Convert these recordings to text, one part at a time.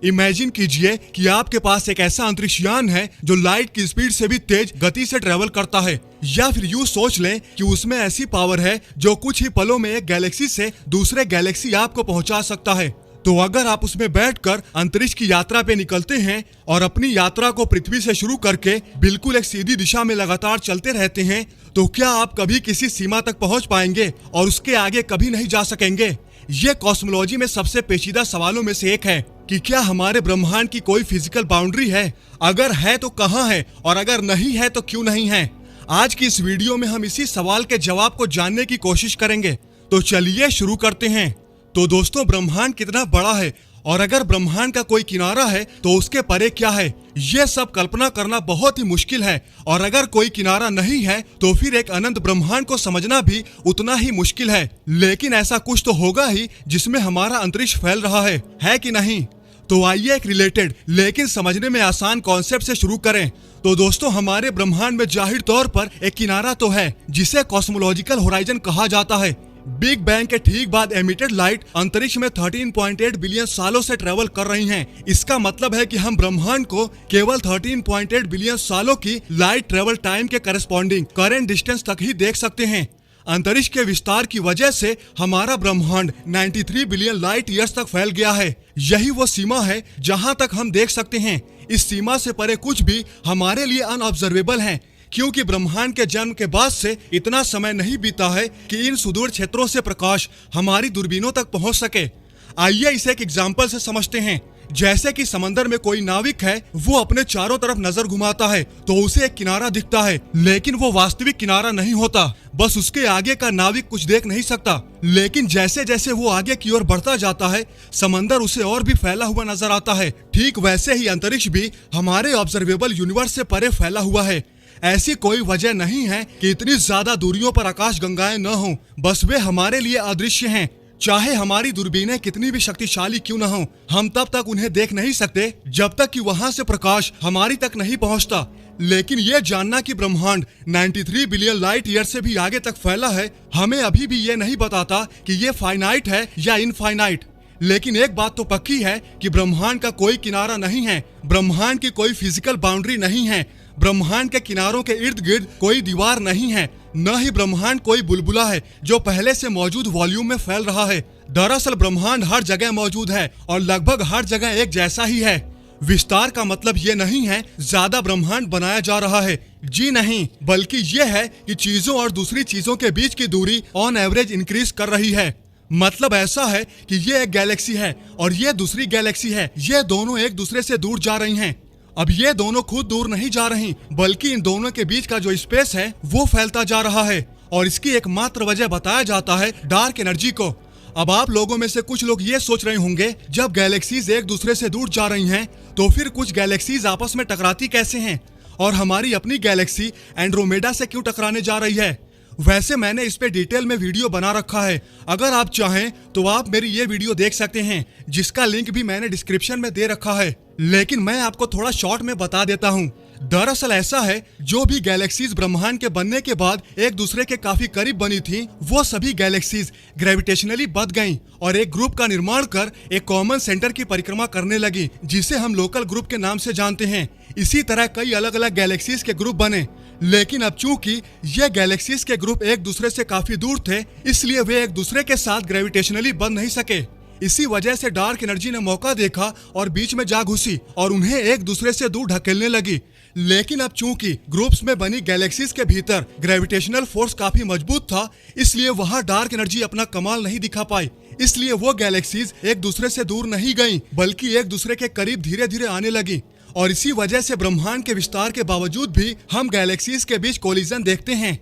Imagine कीजिए कि आपके पास एक ऐसा अंतरिक्ष यान है जो लाइट की स्पीड से भी तेज गति से ट्रेवल करता है, या फिर यूं सोच लें कि उसमें ऐसी पावर है जो कुछ ही पलों में एक गैलेक्सी से दूसरे गैलेक्सी आपको पहुंचा सकता है। तो अगर आप उसमें बैठकर अंतरिक्ष की यात्रा पे निकलते हैं और अपनी यात्रा को पृथ्वी से शुरू करके बिल्कुल एक सीधी दिशा में लगातार चलते रहते हैं, तो क्या आप कभी किसी सीमा तक पहुंच पाएंगे और उसके आगे कभी नहीं जा सकेंगे? ये कॉस्मोलॉजी में सबसे पेचीदा सवालों में से एक है कि क्या हमारे ब्रह्मांड की कोई फिजिकल बाउंड्री है? अगर है तो कहाँ है, और अगर नहीं है तो क्यों नहीं है? आज की इस वीडियो में हम इसी सवाल के जवाब को जानने की कोशिश करेंगे। तो चलिए शुरू करते हैं। तो दोस्तों, ब्रह्मांड कितना बड़ा है, और अगर ब्रह्मांड का कोई किनारा है तो उसके परे क्या है, ये सब कल्पना करना बहुत ही मुश्किल है। और अगर कोई किनारा नहीं है तो फिर एक अनंत ब्रह्मांड को समझना भी उतना ही मुश्किल है। लेकिन ऐसा कुछ तो होगा ही जिसमें हमारा अंतरिक्ष फैल रहा है कि नहीं? तो आइए एक रिलेटेड लेकिन समझने में आसान कॉन्सेप्ट से शुरू करें। तो दोस्तों, हमारे ब्रह्मांड में जाहिर तौर पर एक किनारा तो है जिसे कॉस्मोलॉजिकल होराइजन कहा जाता है। बिग बैंग के ठीक बाद एमिटेड लाइट अंतरिक्ष में 13.8 बिलियन सालों से ट्रेवल कर रही हैं। इसका मतलब है कि हम ब्रह्मांड को केवल 13.8 बिलियन सालों की लाइट ट्रेवल टाइम के करस्पॉन्डिंग करेंट डिस्टेंस तक ही देख सकते हैं। अंतरिक्ष के विस्तार की वजह से हमारा ब्रह्मांड 93 बिलियन लाइट ईयर्स तक फैल गया है। यही वो सीमा है जहां तक हम देख सकते हैं। इस सीमा से परे कुछ भी हमारे लिए अनऑब्जर्वेबल है, क्योंकि ब्रह्मांड के जन्म के बाद से इतना समय नहीं बीता है कि इन सुदूर क्षेत्रों से प्रकाश हमारी दूरबीनों तक पहुंच सके। आइए इसे एक एग्जाम्पल से समझते हैं। जैसे कि समंदर में कोई नाविक है, वो अपने चारों तरफ नजर घुमाता है तो उसे एक किनारा दिखता है, लेकिन वो वास्तविक किनारा नहीं होता। बस उसके आगे का नाविक कुछ देख नहीं सकता। लेकिन जैसे जैसे वो आगे की ओर बढ़ता जाता है, समंदर उसे और भी फैला हुआ नजर आता है। ठीक वैसे ही अंतरिक्ष भी हमारे ऑब्जर्वेबल यूनिवर्स से परे फैला हुआ है। ऐसी कोई वजह नहीं है कि इतनी ज्यादा दूरियों पर आकाश गंगाएं न हों, बस वे हमारे लिए अदृश्य हैं। चाहे हमारी दूरबीनें कितनी भी शक्तिशाली क्यों न हों, हम तब तक उन्हें देख नहीं सकते जब तक कि वहां से प्रकाश हमारी तक नहीं पहुंचता। लेकिन ये जानना कि ब्रह्मांड 93 बिलियन लाइट ईयर से भी आगे तक फैला है, हमें अभी भी ये नहीं बताता कि ये फाइनाइट है या इनफाइनाइट। लेकिन एक बात तो पक्की है कि ब्रह्मांड का कोई किनारा नहीं है, ब्रह्मांड की कोई फिजिकल बाउंड्री नहीं है, ब्रह्मांड के किनारों के इर्द गिर्द कोई दीवार नहीं है, न ही ब्रह्मांड कोई बुलबुला है जो पहले से मौजूद वॉल्यूम में फैल रहा है। दरअसल ब्रह्मांड हर जगह मौजूद है और लगभग हर जगह एक जैसा ही है। विस्तार का मतलब ये नहीं है ज्यादा ब्रह्मांड बनाया जा रहा है, जी नहीं, बल्कि ये है कि चीजों और दूसरी चीजों के बीच की दूरी ऑन एवरेज इंक्रीज कर रही है। मतलब ऐसा है कि ये एक गैलेक्सी है और ये दूसरी गैलेक्सी है, ये दोनों एक दूसरे से दूर जा रही हैं। अब ये दोनों खुद दूर नहीं जा रही, बल्कि इन दोनों के बीच का जो स्पेस है वो फैलता जा रहा है, और इसकी एकमात्र वजह बताया जाता है डार्क एनर्जी को। अब आप लोगों में से कुछ लोग ये सोच रहे होंगे, जब गैलेक्सीज एक दूसरे से दूर जा रही हैं, तो फिर कुछ गैलेक्सीज आपस में टकराती कैसे हैं, और हमारी अपनी गैलेक्सी एंड्रोमेडा से क्यों टकराने जा रही है? वैसे मैंने इस पे डिटेल में वीडियो बना रखा है, अगर आप चाहें तो आप मेरी ये वीडियो देख सकते हैं, जिसका लिंक भी मैंने डिस्क्रिप्शन में दे रखा है। लेकिन मैं आपको थोड़ा शॉर्ट में बता देता हूँ। दरअसल ऐसा है, जो भी गैलेक्सीज ब्रह्मांड के बनने के बाद एक दूसरे के काफी करीब बनी थी, वो सभी गैलेक्सीज ग्रेविटेशनली बंध गईं और एक ग्रुप का निर्माण कर एक कॉमन सेंटर की परिक्रमा करने लगी, जिसे हम लोकल ग्रुप के नाम से जानते हैं। इसी तरह कई अलग अलग गैलेक्सीज के ग्रुप बने, लेकिन अब चूंकि ये गैलेक्सीज के ग्रुप एक दूसरे से काफी दूर थे, इसलिए वे एक दूसरे के साथ ग्रेविटेशनली बंध नहीं सके। इसी वजह से डार्क एनर्जी ने मौका देखा और बीच में जा घुसी और उन्हें एक दूसरे से दूर ढकेलने लगी। लेकिन अब चूंकि ग्रुप्स में बनी गैलेक्सीज के भीतर ग्रेविटेशनल फोर्स काफी मजबूत था, इसलिए वहां डार्क एनर्जी अपना कमाल नहीं दिखा पाई। इसलिए वो गैलेक्सीज एक दूसरे से दूर नहीं गईं, बल्कि एक दूसरे के करीब धीरे धीरे आने लगी। और इसी वजह से ब्रह्मांड के विस्तार के बावजूद भी हम गैलेक्सीज के बीच कोलिजन देखते हैं।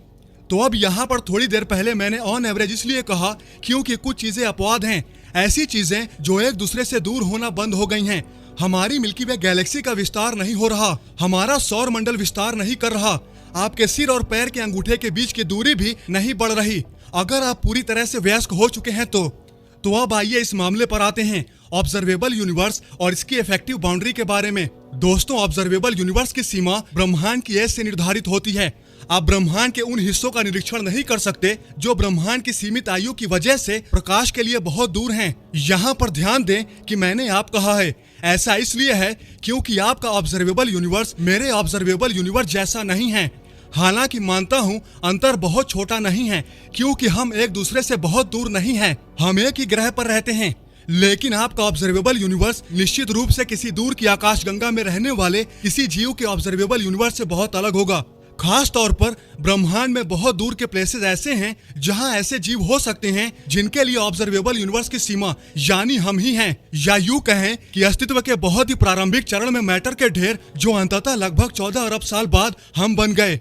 तो अब यहाँ पर थोड़ी देर पहले मैंने ऑन एवरेज इसलिए कहा क्योंकि कुछ चीजें अपवाद हैं, ऐसी चीजें जो एक दूसरे से दूर होना बंद हो गई हैं। हमारी मिल्की वे गैलेक्सी का विस्तार नहीं हो रहा, हमारा सौर मंडल विस्तार नहीं कर रहा, आपके सिर और पैर के अंगूठे के बीच की दूरी भी नहीं बढ़ रही। अगर आप पूरी तरह से वयस्क हो चुके हैं तो अब आइए इस मामले पर आते हैं, ऑब्जर्वेबल यूनिवर्स और इसकी इफेक्टिव बाउंड्री के बारे में। दोस्तों, ऑब्जर्वेबल यूनिवर्स की सीमा ब्रह्मांड की एज से निर्धारित होती है। आप ब्रह्मांड के उन हिस्सों का निरीक्षण नहीं कर सकते जो ब्रह्मांड की सीमित आयु की वजह से प्रकाश के लिए बहुत दूर हैं। यहाँ पर ध्यान दें कि मैंने आप कहा है ऐसा इसलिए है क्योंकि आपका ऑब्जर्वेबल यूनिवर्स मेरे ऑब्जर्वेबल यूनिवर्स जैसा नहीं है। हालांकि मानता हूँ अंतर बहुत छोटा नहीं है, क्योंकि हम एक दूसरे से बहुत दूर नहीं हैं, हम एक ही ग्रह पर रहते हैं। लेकिन आपका ऑब्जर्वेबल यूनिवर्स निश्चित रूप से किसी दूर की आकाशगंगा में रहने वाले किसी जीव के ऑब्जर्वेबल यूनिवर्स से बहुत अलग होगा। खास तौर पर ब्रह्मांड में बहुत दूर के प्लेसेस ऐसे हैं जहां ऐसे जीव हो सकते हैं जिनके लिए ऑब्जर्वेबल यूनिवर्स की सीमा यानी हम ही हैं, या यूं कहें कि अस्तित्व के बहुत ही प्रारंभिक चरण में मैटर के ढेर जो अंततः लगभग 14 अरब साल बाद हम बन गए।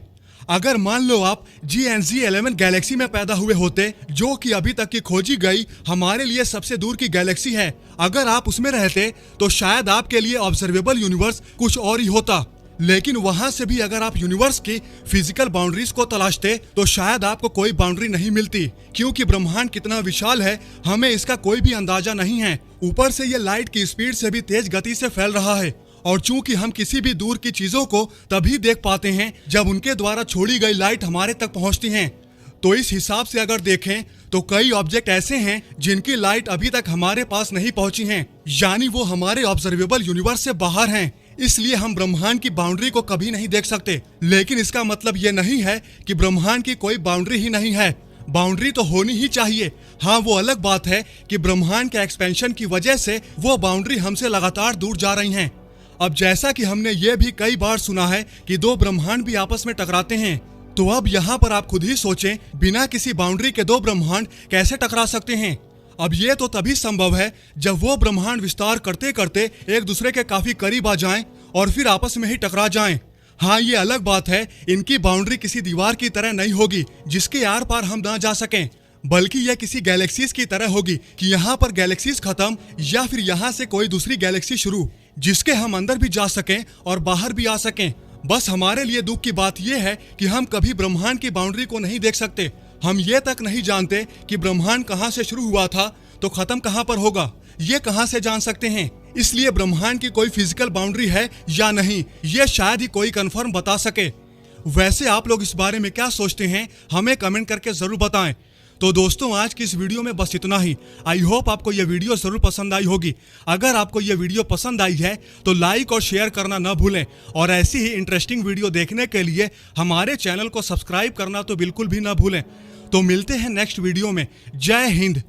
अगर मान लो आप GNZ11 गैलेक्सी में पैदा हुए होते, जो कि अभी तक की खोजी गई हमारे लिए सबसे दूर की गैलेक्सी है, अगर आप उसमें रहते तो शायद आपके लिए ऑब्जर्वेबल यूनिवर्स कुछ और ही होता। लेकिन वहां से भी अगर आप यूनिवर्स की फिजिकल बाउंड्रीज को तलाशते तो शायद आपको कोई बाउंड्री नहीं मिलती, क्योंकि ब्रह्मांड कितना विशाल है हमें इसका कोई भी अंदाजा नहीं है। ऊपर से ये लाइट की स्पीड से भी तेज गति से फैल रहा है, और चूंकि हम किसी भी दूर की चीजों को तभी देख पाते हैं जब उनके द्वारा छोड़ी गई लाइट हमारे तक पहुंचती हैं। तो इस हिसाब से अगर देखें तो कई ऑब्जेक्ट ऐसे हैं जिनकी लाइट अभी तक हमारे पास नहीं पहुंची हैं, यानी वो हमारे ऑब्जर्वेबल यूनिवर्स से बाहर हैं। इसलिए हम ब्रह्मांड की बाउंड्री को कभी नहीं देख सकते। लेकिन इसका मतलब ये नहीं है कि ब्रह्मांड की कोई बाउंड्री ही नहीं है। बाउंड्री तो होनी ही चाहिए। हाँ, वो अलग बात है कि ब्रह्मांड के एक्सपेंशन की वजह से वो बाउंड्री हमसे लगातार दूर जा रही हैं। अब जैसा कि हमने ये भी कई बार सुना है कि दो ब्रह्मांड भी आपस में टकराते हैं, तो अब यहाँ पर आप खुद ही सोचें, बिना किसी बाउंड्री के दो ब्रह्मांड कैसे टकरा सकते हैं? अब ये तो तभी संभव है जब वो ब्रह्मांड विस्तार करते करते एक दूसरे के काफी करीब आ जाएं और फिर आपस में ही टकरा जाएं। हाँ, ये अलग बात है, इनकी बाउंड्री किसी दीवार की तरह नहीं होगी जिसके आर पार हम ना जा सकें, बल्कि यह किसी गैलेक्सीज की तरह होगी कि यहाँ पर गैलेक्सीज खत्म या फिर यहाँ से कोई दूसरी गैलेक्सी शुरू, जिसके हम अंदर भी जा सकें और बाहर भी आ सकें। बस हमारे लिए दुख की बात यह है कि हम कभी ब्रह्मांड की बाउंड्री को नहीं देख सकते। हम ये तक नहीं जानते कि ब्रह्मांड कहाँ से शुरू हुआ था तो खत्म कहाँ पर होगा, ये कहाँ से जान सकते हैं? इसलिए ब्रह्मांड की कोई फिजिकल बाउंड्री है या नहीं, ये शायद ही कोई कंफर्म बता सके। वैसे आप लोग इस बारे में क्या सोचते हैं, हमें कमेंट करके जरूर बताएं। तो दोस्तों, आज की इस वीडियो में बस इतना ही। आई होप आपको यह वीडियो जरूर पसंद आई होगी। अगर आपको यह वीडियो पसंद आई है तो लाइक और शेयर करना न भूलें, और ऐसी ही इंटरेस्टिंग वीडियो देखने के लिए हमारे चैनल को सब्सक्राइब करना तो बिल्कुल भी न भूलें। तो मिलते हैं नेक्स्ट वीडियो में। जय हिंद।